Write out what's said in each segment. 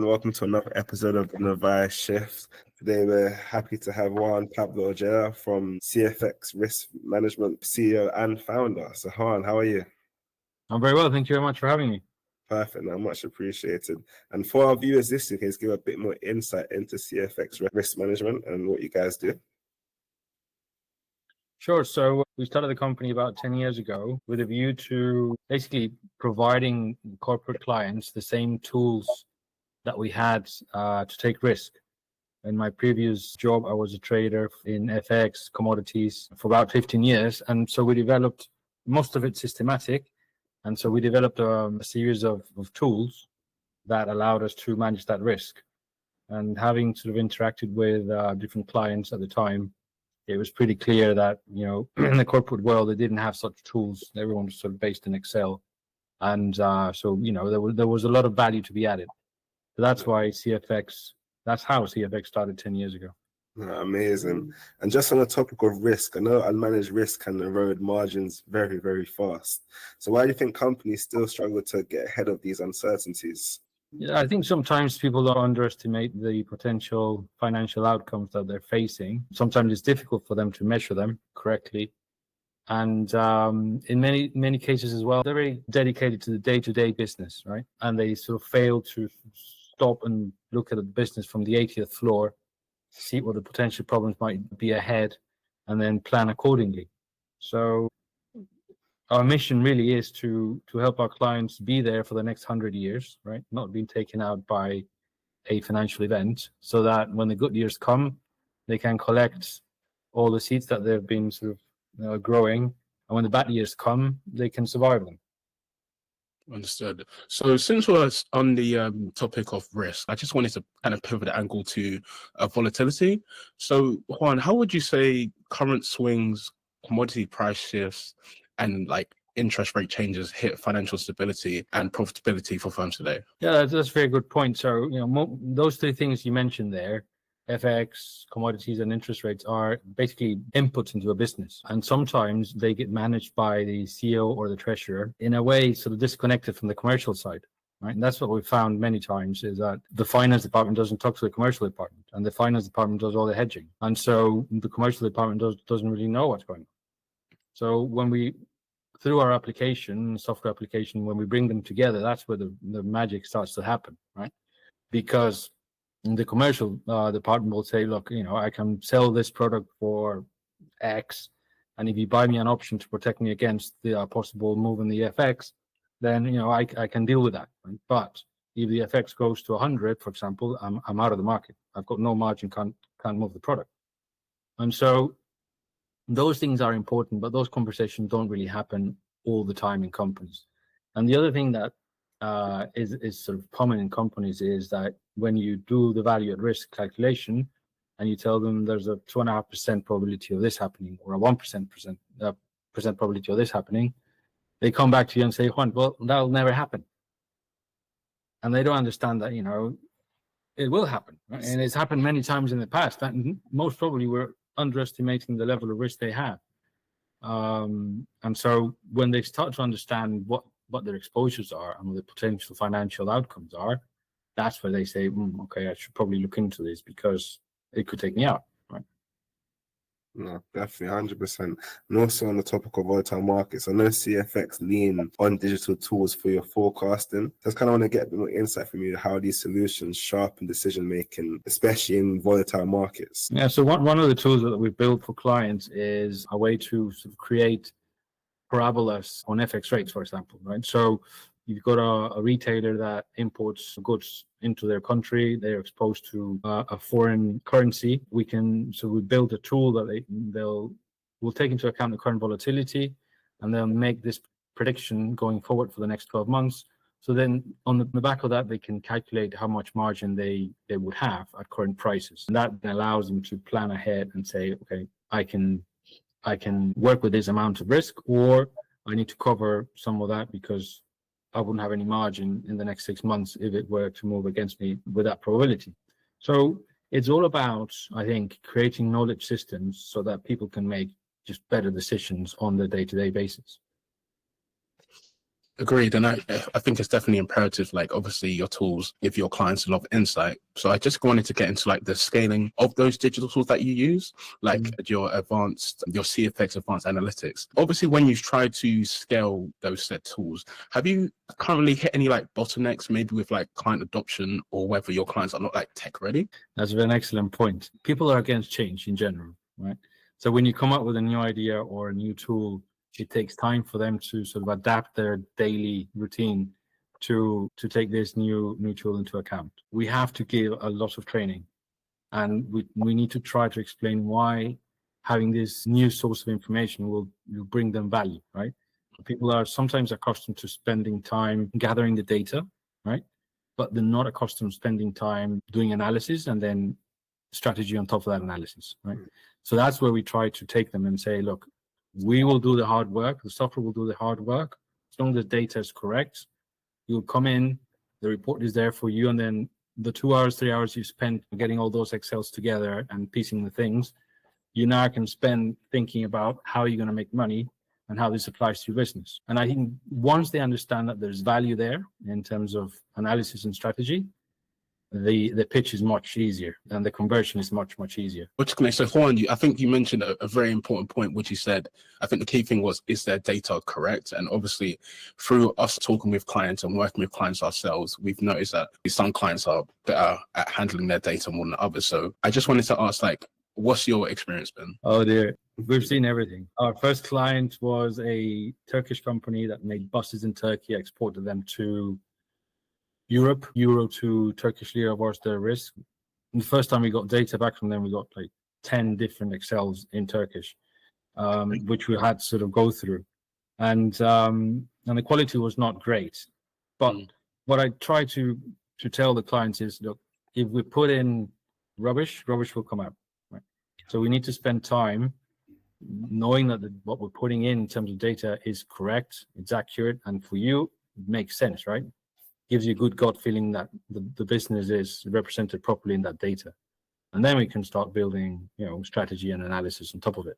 and welcome to another episode of the Navvai Shift. Today we're happy to have Juan Pablo Orjuela from CFX Risk Management, CEO and founder. So Juan, how are you? I'm very well. Thank you very much for having me. Perfect, no, much appreciated. And for our viewers this week, can you give a bit more insight into CFX Risk Management and what you guys do? Sure. So we started the company about 10 years ago with a view to basically providing corporate clients the same tools that we had to take risk. In my previous job, I was a trader in FX commodities for about 15 years. And so we developed most of it systematic. And so we developed a series of tools that allowed us to manage that risk. And having sort of interacted with different clients at the time, it was pretty clear that, in the corporate world, they didn't have such tools. Everyone was sort of based in Excel. And so, there was a lot of value to be added. So that's why that's how CFX started 10 years ago. Amazing. And just on the topic of risk, I know unmanaged risk can erode margins very, very fast. So why do you think companies still struggle to get ahead of these uncertainties? Yeah, I think sometimes people don't underestimate the potential financial outcomes that they're facing. Sometimes it's difficult for them to measure them correctly. And in many cases as well, they're very dedicated to the day-to-day business, right? And they sort of fail to stop and look at the business from the 80th floor, see what the potential problems might be ahead, and then plan accordingly. So our mission really is to help our clients be there for the next 100 years, right? Not being taken out by a financial event, so that when the good years come, they can collect all the seeds that they've been sort of growing, and when the bad years come, they can survive them. Understood. So since we're on the topic of risk, I just wanted to kind of pivot the angle to volatility. So Juan, how would you say current swings, commodity price shifts, and like interest rate changes hit financial stability and profitability for firms today? Yeah, that's a very good point. So, those three things you mentioned there, FX, commodities, and interest rates, are basically inputs into a business. And sometimes they get managed by the CEO or the treasurer in a way sort of disconnected from the commercial side. Right? And that's what we've found many times, is that the finance department doesn't talk to the commercial department, and the finance department does all the hedging. And so the commercial department doesn't really know what's going on. So through our application, software application, when we bring them together, that's where the magic starts to happen, right? Because the commercial department will say, look, I can sell this product for X, and if you buy me an option to protect me against the possible move in the FX, then I can deal with that. Right? But if the FX goes to 100, for example, I'm out of the market. I've got no margin, can't move the product. And so those things are important, but those conversations don't really happen all the time in companies. And the other thing that is sort of common in companies is that when you do the value at risk calculation and you tell them there's a 2.5% probability of this happening, or a 1% probability of this happening, they come back to you and say, Juan, well, that'll never happen. And they don't understand that, it will happen. Right? And it's happened many times in the past. And most probably we're underestimating the level of risk they have. And so when they start to understand what their exposures are and what the potential financial outcomes are, that's where they say, okay, I should probably look into this because it could take me out. Right? No, definitely 100%. And also on the topic of volatile markets, I know CFX lean on digital tools for your forecasting. Just kind of want to get a bit more insight from you how these solutions sharpen decision making, especially in volatile markets. Yeah, so one of the tools that we've built for clients is a way to sort of create parabolas on FX rates, for example, right? So you've got a retailer that imports goods into their country. They're exposed to a foreign currency. We build a tool that will take into account the current volatility, and they'll make this prediction going forward for the next 12 months. So then on the back of that, they can calculate how much margin they would have at current prices. And that allows them to plan ahead and say, okay, I can work with this amount of risk, or I need to cover some of that because I wouldn't have any margin in the next 6 months if it were to move against me with that probability. So it's all about, I think, creating knowledge systems so that people can make just better decisions on the day-to-day basis. Agreed. And I think it's definitely imperative, like obviously your tools give your clients a lot of insight. So I just wanted to get into like the scaling of those digital tools that you use, like your CFX advanced analytics. Obviously, when you've tried to scale those set tools, have you currently hit any like bottlenecks, maybe with like client adoption or whether your clients are not like tech ready? That's an excellent point. People are against change in general, right? So when you come up with a new idea or a new tool, it takes time for them to sort of adapt their daily routine to take this new tool into account. We have to give a lot of training, and we need to try to explain why having this new source of information will bring them value, right? People are sometimes accustomed to spending time gathering the data, right? But they're not accustomed to spending time doing analysis and then strategy on top of that analysis, right? So that's where we try to take them and say, look, we will do the hard work. The software will do the hard work. As long as the data is correct, you'll come in, the report is there for you, and then the 2 hours, 3 hours you spent getting all those Excels together and piecing the things, you now can spend thinking about how you're going to make money and how this applies to your business. And I think once they understand that there's value there in terms of analysis and strategy, the pitch is much easier and the conversion is much easier. So Juan, I think you mentioned a very important point, which you said, I think the key thing was, is their data correct? And obviously through us talking with clients and working with clients ourselves, we've noticed that some clients are better at handling their data more than others. So I just wanted to ask, like, what's your experience been? Oh dear, we've seen everything. Our first client was a Turkish company that made buses in Turkey, exported them to Europe, euro to Turkish lira was their risk. And the first time we got data back from them, we got like 10 different Excels in Turkish, which we had to sort of go through. And the quality was not great. But what I try to tell the clients is, look, if we put in rubbish will come out. Right? So we need to spend time knowing that what we're putting in terms of data is correct, it's accurate, and for you, it makes sense, right? Gives you a good gut feeling that the business is represented properly in that data. And then we can start building, strategy and analysis on top of it.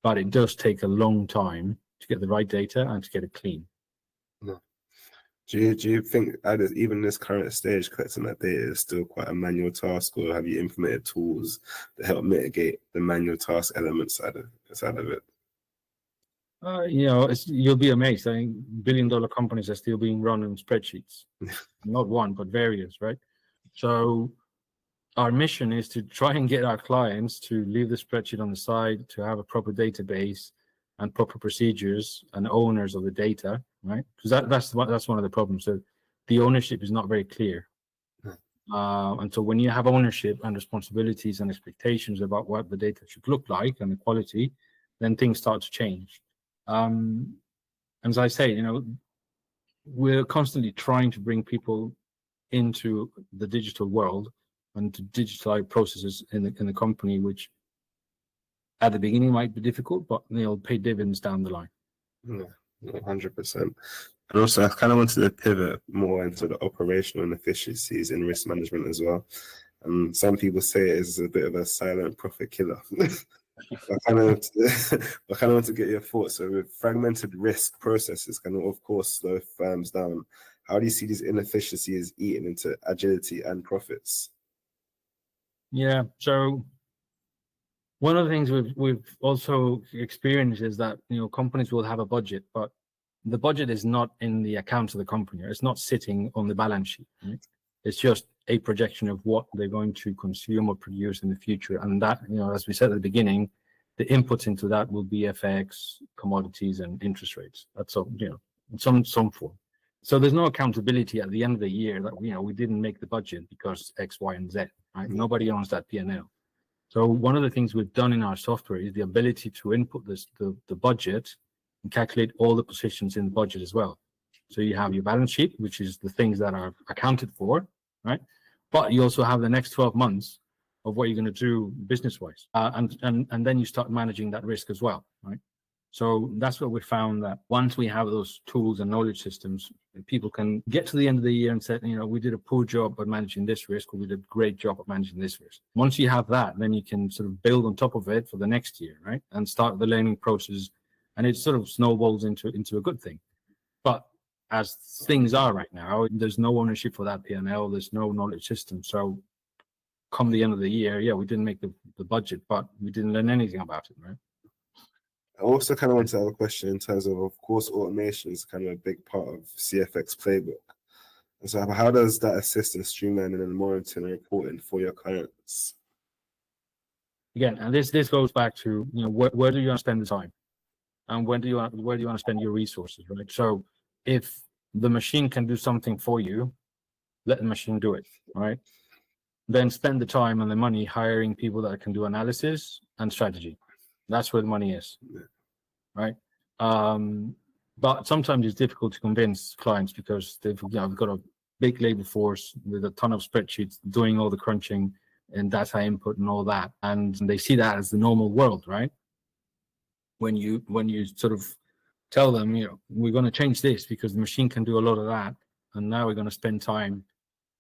But it does take a long time to get the right data and to get it clean. No. Do you think even this current stage, collecting that data is still quite a manual task, or have you implemented tools to help mitigate the manual task element side of it? You'll be amazed. I think billion-dollar companies are still being run on spreadsheets, not one, but various, right? So our mission is to try and get our clients to leave the spreadsheet on the side, to have a proper database and proper procedures and owners of the data, right? Because that's one of the problems. So the ownership is not very clear. And so when you have ownership and responsibilities and expectations about what the data should look like and the quality, then things start to change. As I say, we're constantly trying to bring people into the digital world and to digitalize processes in the company, which at the beginning might be difficult, but they'll pay dividends down the line. 100%. And also, I kind of wanted to pivot more into the operational inefficiencies in risk management as well. And some people say it is a bit of a silent profit killer. I kind of want to get your thoughts. So with fragmented risk processes can of course slow firms down. How do you see these inefficiencies eating into agility and profits? Yeah, so one of the things we've also experienced is that companies will have a budget, but the budget is not in the accounts of the company. It's not sitting on the balance sheet. Right? It's just a projection of what they're going to consume or produce in the future. And that, as we said at the beginning, the inputs into that will be FX, commodities, and interest rates. That's all, in some form. So there's no accountability at the end of the year that, we didn't make the budget because X, Y, and Z, right? Nobody owns that P&L. So one of the things we've done in our software is the ability to input the budget and calculate all the positions in the budget as well. So you have your balance sheet, which is the things that are accounted for, right? But you also have the next 12 months of what you're going to do business-wise. And then you start managing that risk as well, right? So that's what we found, that once we have those tools and knowledge systems, people can get to the end of the year and say, we did a poor job at managing this risk, or we did a great job at managing this risk. Once you have that, then you can sort of build on top of it for the next year, right? And start the learning process. And it sort of snowballs into a good thing. But as things are right now, there's no ownership for that P&L. There's no knowledge system. So come the end of the year, yeah, we didn't make the budget, but we didn't learn anything about it, right? I also kind of want to have a question in terms of course, automation is kind of a big part of CFX playbook. And so how does that assist in streamlining and monitoring and reporting for your clients? Again, and this goes back to, where do you want to spend the time, and where do you want to spend your resources, right? So if the machine can do something for you, let the machine do it, right? Then spend the time and the money hiring people that can do analysis and strategy. That's where the money is, right? But sometimes it's difficult to convince clients because they've got a big labor force with a ton of spreadsheets doing all the crunching and data input and all that, and they see that as the normal world, right? When you sort of tell them, we're going to change this because the machine can do a lot of that, and now we're going to spend time.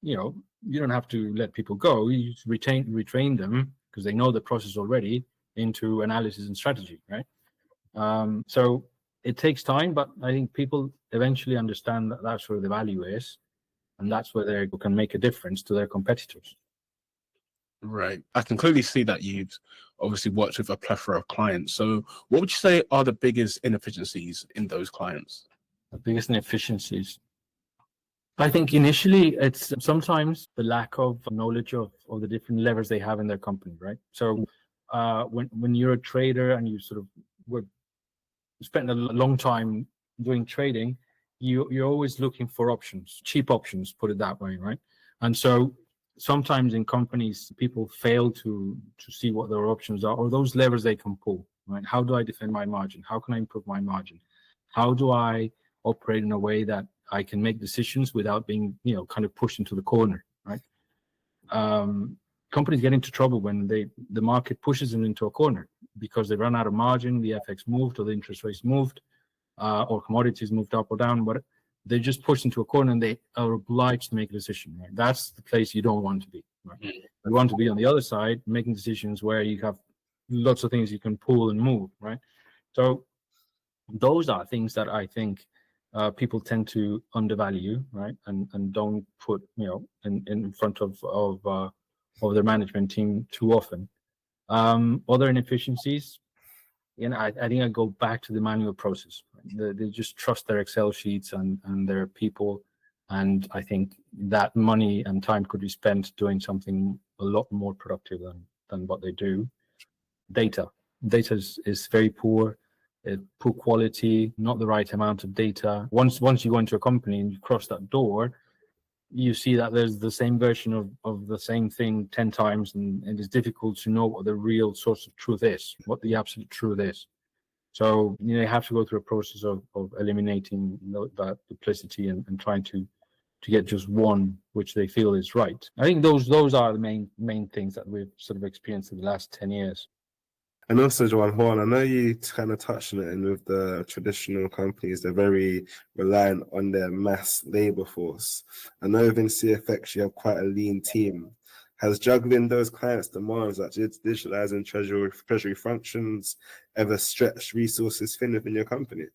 You don't have to let people go. You just retrain them because they know the process already into analysis and strategy, right? So it takes time, but I think people eventually understand that that's where the value is, and that's where they can make a difference to their competitors. Right. I can clearly see that you've obviously worked with a plethora of clients. So what would you say are the biggest inefficiencies in those clients? The biggest inefficiencies, I think initially it's sometimes the lack of knowledge of the different levers they have in their company, right? So when you're a trader and you sort of spent a long time doing trading, you're always looking for options, cheap options, put it that way, right? And so sometimes in companies, people fail to see what their options are or those levers they can pull, right? How do I defend my margin? How can I improve my margin? How do I operate in a way that I can make decisions without being, kind of pushed into the corner, right? Companies get into trouble when the market pushes them into a corner because they run out of margin, the FX moved or the interest rates moved, or commodities moved up or down, but they're just pushed into a corner and they are obliged to make a decision, right? That's the place you don't want to be, right? You want to be on the other side, making decisions where you have lots of things you can pull and move, right? So those are things that I think people tend to undervalue, right? And don't put, in front of their management team too often. Other inefficiencies, I think I go back to the manual process. Right? They just trust their Excel sheets and their people, and I think that money and time could be spent doing something a lot more productive than what they do. Data is very poor. Poor quality, not the right amount of data. Once you go into a company and you cross that door, you see that there's the same version of the same thing 10 times, and it's difficult to know what the real source of truth is, what the absolute truth is. So you have to go through a process of eliminating that duplicity and trying to get just one which they feel is right. I think those are the main things that we've sort of experienced in the last 10 years. And also, Juan, I know you kind of touched on it, and with the traditional companies, they're very reliant on their mass labor force. I know within CFX, you have quite a lean team. Has juggling those clients' demands, like digitalizing treasury functions, ever stretched resources thin within your company?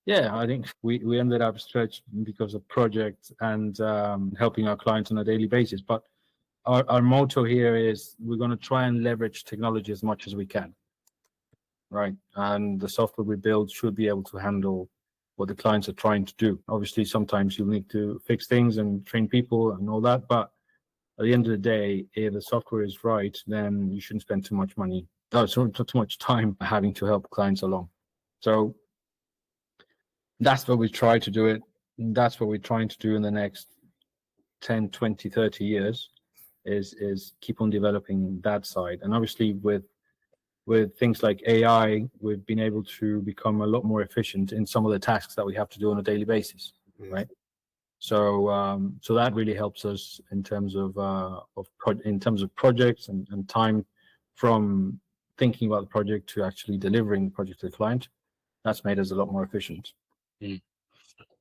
Yeah, I think we ended up stretched because of projects and helping our clients on a daily basis. But our motto here is we're going to try and leverage technology as much as we can, right? And the software we build should be able to handle what the clients are trying to do. Obviously, sometimes you'll need to fix things and train people and all that, but at the end of the day, if the software is right, then you shouldn't spend too much money, too much time having to help clients along. So that's what we try to do it. That's what we're trying to do in the next 10, 20, 30 years. Is keep on developing that side. And obviously with things like AI, we've been able to become a lot more efficient in some of the tasks that we have to do on a daily basis, right? So so that really helps us in terms of projects and time from thinking about the project to actually delivering the project to the client. That's made us a lot more efficient.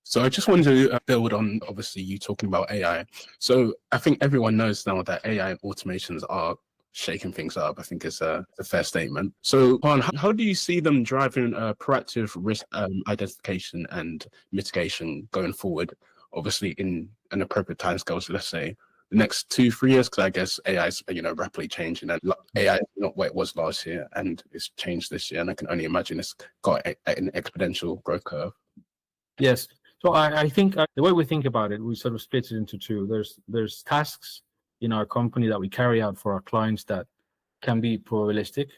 So I just wanted to build on, obviously, you talking about AI. So I think everyone knows now that AI automations are shaking things up, I think is a fair statement. So, Juan, how do you see them driving proactive risk identification and mitigation going forward? Obviously, in an appropriate timescales, let's say the next 2-3 years, because I guess AI is rapidly changing, and AI is not what it was last year, and it's changed this year, and I can only imagine it's got an exponential growth curve. Yes. So I think the way we think about it, we sort of split it into two. There's tasks in our company that we carry out for our clients that can be probabilistic,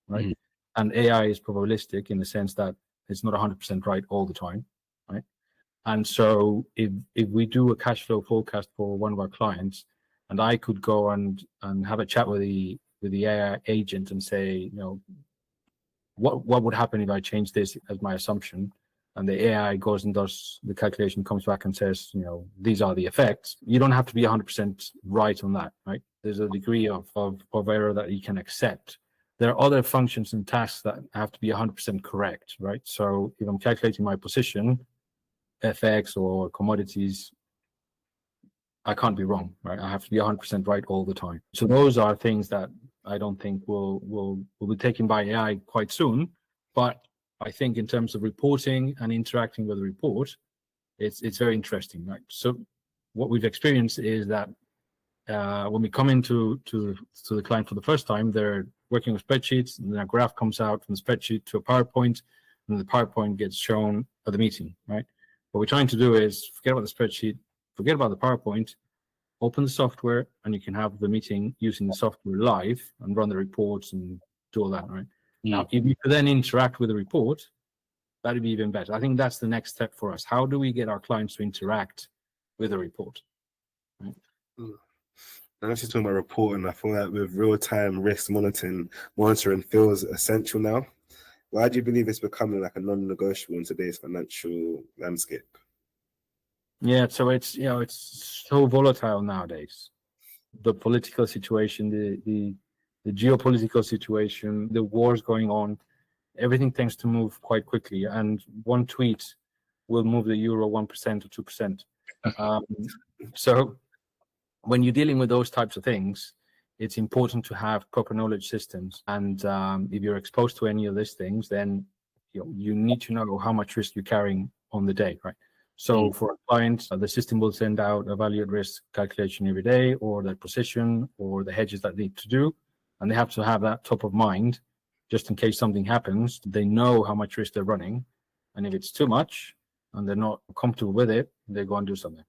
right? And AI is probabilistic in the sense that it's not 100% right all the time, right? And so if we do a cash flow forecast for one of our clients, and I could go and have a chat with the AI agent and say, what would happen if I change this as my assumption? And the AI goes and does the calculation, comes back and says, these are the effects. You don't have to be 100% right on that, right? There's a degree of error that you can accept. There are other functions and tasks that have to be 100% correct, right? So if I'm calculating my position, FX or commodities, I can't be wrong, right? I have to be 100% right all the time. So those are things that I don't think will be taken by AI quite soon, but I think in terms of reporting and interacting with the report, it's very interesting, right? So what we've experienced is that when we come into the client for the first time, they're working with spreadsheets, and then a graph comes out from the spreadsheet to a PowerPoint, and the PowerPoint gets shown at the meeting, right? What we're trying to do is forget about the spreadsheet, forget about the PowerPoint, open the software, and you can have the meeting using the software live and run the reports and do all that, right? Now, if you could then interact with the report, that'd be even better. I think that's the next step for us. How do we get our clients to interact with the report? Right? I'm actually talking about reporting. I feel like with real-time risk monitoring feels essential now. Why do you believe it's becoming like a non-negotiable in today's financial landscape? Yeah, so it's so volatile nowadays. The political situation, the geopolitical situation, the wars going on, everything tends to move quite quickly, and one tweet will move the euro 1% or 2%. So when you're dealing with those types of things, it's important to have proper knowledge systems. And if you're exposed to any of these things, then you need to know how much risk you're carrying on the day, right? So for a client, the system will send out a value at risk calculation every day, or their position, or the hedges that they need to do. And they have to have that top of mind, just in case something happens. They know how much risk they're running. And if it's too much and they're not comfortable with it, they go and do something.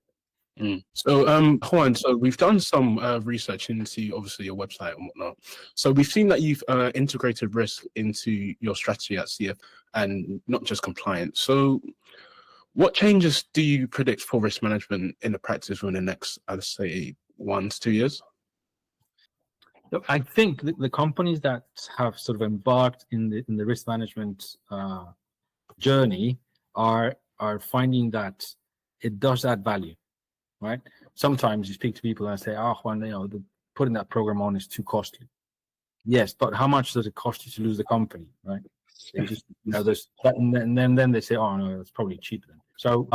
So, Juan, so we've done some research into obviously your website and whatnot. So we've seen that you've integrated risk into your strategy at CF, and not just compliance. So what changes do you predict for risk management in the practice within the next, I'd say, 1 to 2 years? I think the companies that have sort of embarked in the risk management journey are finding that it does add value, right? Sometimes you speak to people and say, Juan, putting that program on is too costly. Yes, but how much does it cost you to lose the company, right? They just, there's that, and then they say, oh no, it's probably cheaper then. So,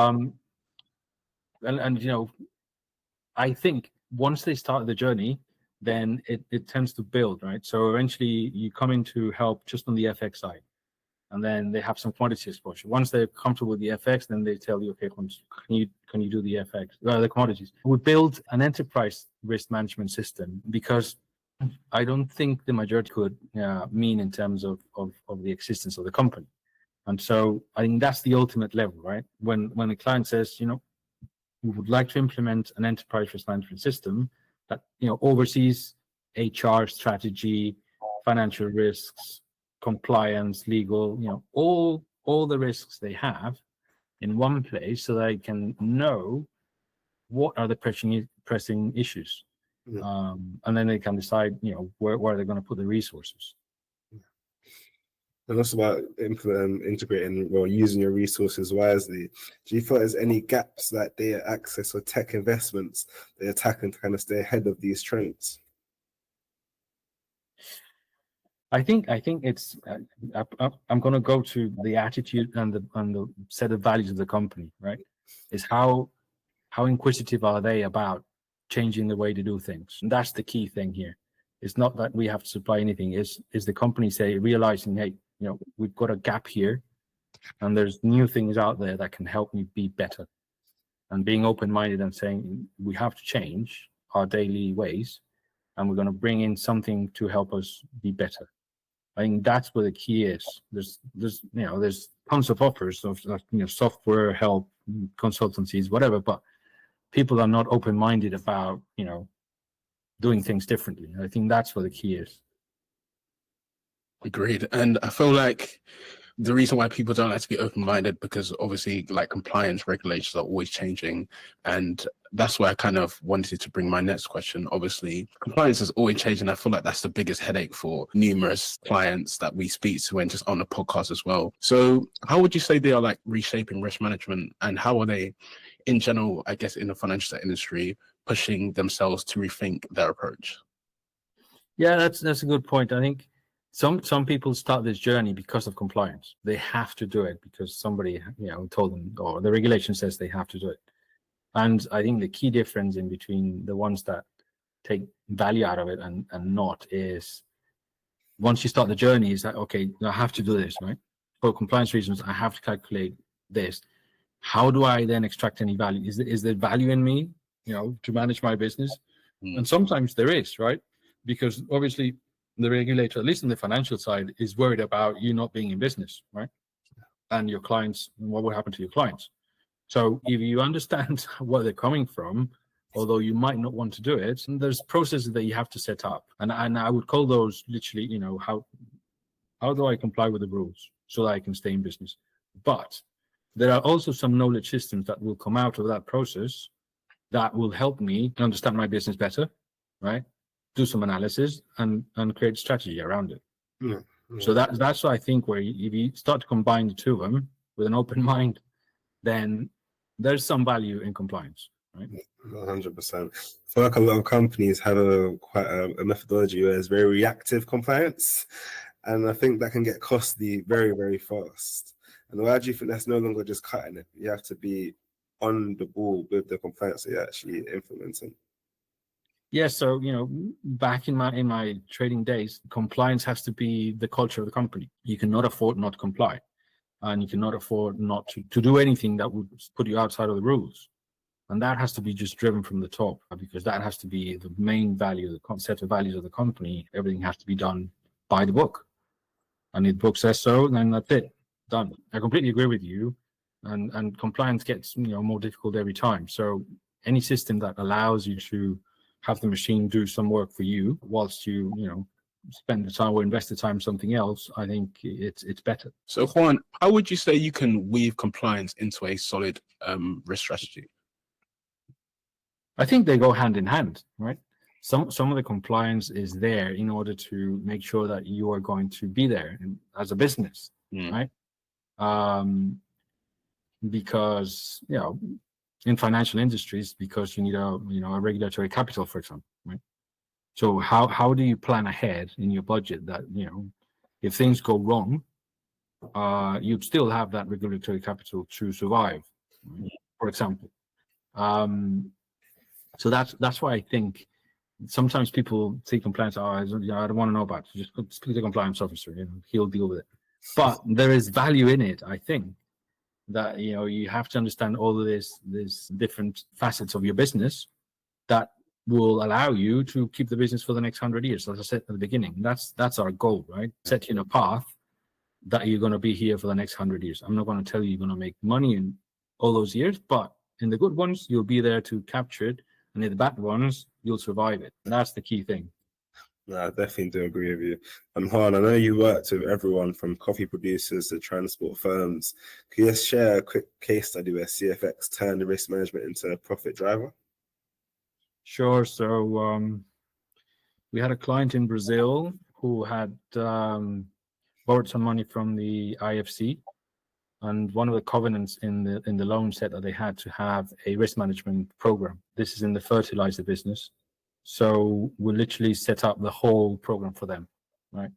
I think once they start the journey, then it tends to build, right? So eventually you come in to help just on the FX side, and then they have some commodity exposure. Once they're comfortable with the FX, then they tell you, okay, can you do the FX, the commodities? We build an enterprise risk management system because I don't think the majority could mean in terms of the existence of the company. And so I think that's the ultimate level, right? When a client says, we would like to implement an enterprise risk management system that oversees HR, strategy, financial risks, compliance, legal, all the risks they have in one place, so they can know what are the pressing issues, and then they can decide where they're going to put the resources. And also about integrating or using your resources wisely. Do you feel there's any gaps like data access or tech investments they're attacking to kind of stay ahead of these trends? I think it's. I'm going to go to the attitude and the set of values of the company. Right? Is how inquisitive are they about changing the way to do things? And that's the key thing here. It's not that we have to supply anything. Is the company realizing, hey, we've got a gap here, and there's new things out there that can help me be better, and being open-minded and saying we have to change our daily ways, and we're going to bring in something to help us be better. I think that's where the key is. There's tons of offers of software help, consultancies, whatever, but people are not open-minded about doing things differently. I think that's where the key is. Agreed. And I feel like the reason why people don't like to be open-minded, because obviously like compliance regulations are always changing. And that's why I kind of wanted to bring my next question. Obviously, compliance is always changing. I feel like that's the biggest headache for numerous clients that we speak to and just on the podcast as well. So how would you say they are like reshaping risk management, and how are they in general, I guess, in the financial industry, pushing themselves to rethink their approach? Yeah, that's a good point. I think some people start this journey because of compliance. They have to do it because somebody told them, or the regulation says they have to do it. And I think the key difference in between the ones that take value out of it and not is, once you start the journey, is that, okay, I have to do this, right? For compliance reasons, I have to calculate this. How do I then extract any value? Is there value in me, to manage my business? And sometimes there is, right? Because obviously the regulator, at least on the financial side, is worried about you not being in business, right? And your clients, what will happen to your clients? So if you understand where they're coming from, although you might not want to do it, and there's processes that you have to set up. And I would call those literally, how do I comply with the rules so that I can stay in business? But there are also some knowledge systems that will come out of that process that will help me understand my business better, right? Do some analysis and create strategy around it. Yeah. So that's what I think, where if you start to combine the two of them with an open mind, then there's some value in compliance, right? 100%. I feel like a lot of companies have quite a methodology where it's very reactive compliance, and I think that can get costly very, very fast. And why do you think that's no longer just cutting it? You have to be on the ball with the compliance that you're actually implementing. Yeah, so back in my trading days, compliance has to be the culture of the company. You cannot afford not to comply, and you cannot afford not to do anything that would put you outside of the rules. And that has to be just driven from the top, because that has to be the main value, the set of values of the company. Everything has to be done by the book, and if the book says so, then that's it, done. I completely agree with you, and compliance gets more difficult every time. So any system that allows you to have the machine do some work for you whilst you spend the time or invest the time in something else, I think it's better. So Juan, how would you say you can weave compliance into a solid risk strategy? I think they go hand in hand, right? Some of the compliance is there in order to make sure that you are going to be there as a business, right? Because in financial industries, because you need a regulatory capital, for example, right? So how do you plan ahead in your budget that if things go wrong, you'd still have that regulatory capital to survive, right? For example. So that's why I think sometimes people see compliance. I don't want to know about it. Just speak to the compliance officer. He'll deal with it. But there is value in it, I think, that you have to understand all of this different facets of your business that will allow you to keep the business for the next 100 years. As I said at the beginning, that's our goal, right? Set you in a path that you're going to be here for the next 100 years. I'm not going to tell you you're going to make money in all those years, but in the good ones, you'll be there to capture it, and in the bad ones, you'll survive it. And that's the key thing. No, I definitely do agree with you. And Juan, I know you worked with everyone from coffee producers to transport firms. Can you just share a quick case study where CFX turned the risk management into a profit driver? Sure. So we had a client in Brazil who had borrowed some money from the IFC, and one of the covenants in the loan said that they had to have a risk management program. This is in the fertilizer business. So we literally set up the whole program for them, right?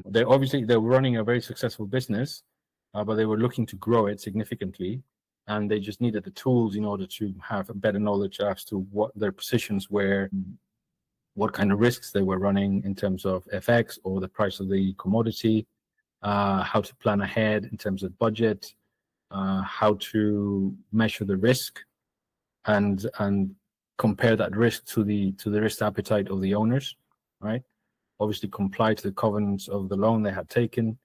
They were running a very successful business, but they were looking to grow it significantly, and they just needed the tools in order to have a better knowledge as to what their positions were what kind of risks they were running in terms of FX or the price of the commodity, how to plan ahead in terms of budget, how to measure the risk and compare that risk to the risk appetite of the owners, right? Obviously comply to the covenants of the loan they had taken.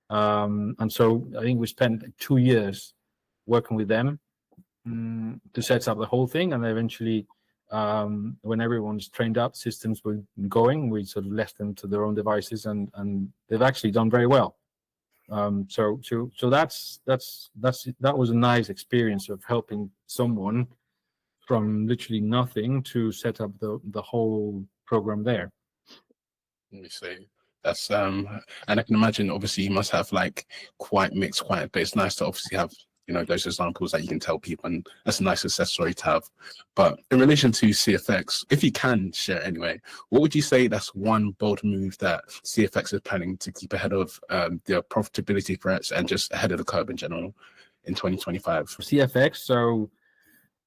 And so I think we spent 2 years working with them to set up the whole thing. And eventually, when everyone's trained up, systems were going, we sort of left them to their own devices, and they've actually done very well. So that was a nice experience of helping someone from literally nothing to set up the whole program there. Let me see. That's and I can imagine obviously you must have like quite mixed, but it's nice to obviously have, you know, those examples that you can tell people, and that's a nice success story to have. But in relation to CFX, if you can share anyway, what would you say that's one bold move that CFX is planning to keep ahead of their profitability threats and just ahead of the curve in general in 2025? CFX, so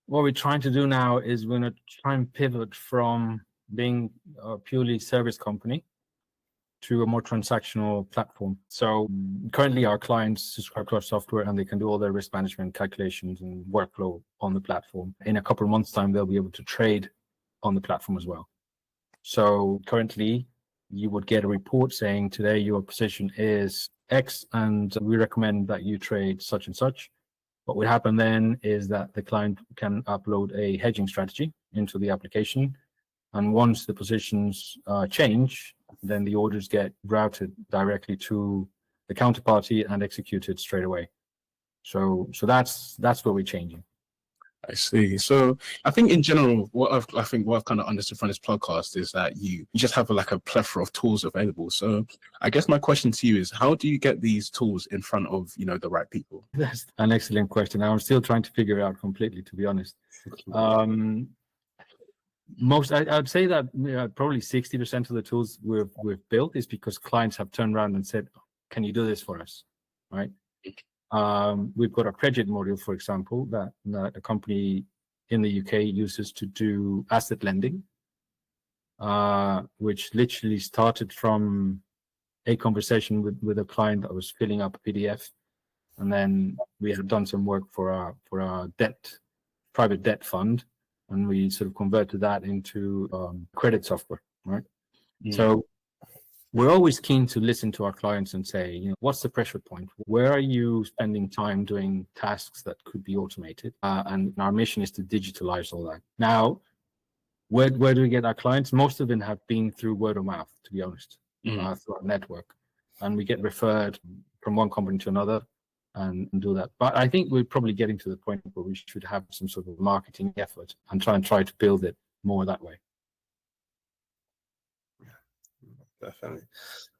what we're trying to do now is we're going to try and pivot from being a purely service company to a more transactional platform. So currently our clients subscribe to our software and they can do all their risk management calculations and workflow on the platform. In a couple of months' time, they'll be able to trade on the platform as well. So currently you would get a report saying today your position is X and we recommend that you trade such and such. What would happen then is that the client can upload a hedging strategy into the application. And once the positions change, then the orders get routed directly to the counterparty and executed straight away. So that's what we're changing. I see. So I think in general, what I've kind of understood from this podcast is that you just have like a plethora of tools available. So I guess my question to you is, how do you get these tools in front of, you know, the right people? That's an excellent question. I'm still trying to figure it out completely, to be honest. I'd say that probably 60% of the tools we've built is because clients have turned around and said, "Can you do this for us?" Right? We've got a credit module, for example, that a company in the UK uses to do asset lending, which literally started from a conversation with a client that was filling up a PDF, and then we had done some work for our private debt fund. And we sort of converted that into credit software, right? Yeah. So we're always keen to listen to our clients and say, you know, what's the pressure point? Where are you spending time doing tasks that could be automated? And our mission is to digitalize all that. Now, where do we get our clients? Most of them have been through word of mouth, to be honest, through our network. And we get referred from one company to another and do that. But I think we're probably getting to the point where we should have some sort of marketing effort and try to build it more that way. Definitely.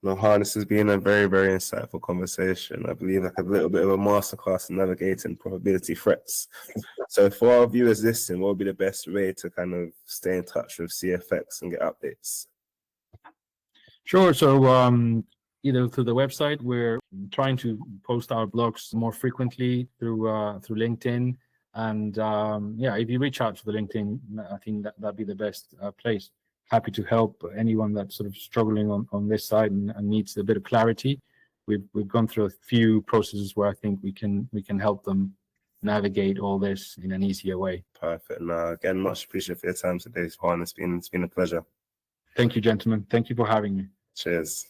No, Han, this has been a very, very insightful conversation. I believe like a little bit of a masterclass in navigating probability threats. So for our viewers listening, what would be the best way to kind of stay in touch with CFX and get updates? Sure. So either through the website, we're trying to post our blogs more frequently through LinkedIn. And if you reach out to the LinkedIn, I think that'd be the best place. Happy to help anyone that's sort of struggling on this side and needs a bit of clarity. We've gone through a few processes where I think we can help them navigate all this in an easier way. Perfect. No, again, much appreciated for your time today, Juan. It's been a pleasure. Thank you, gentlemen. Thank you for having me. Cheers.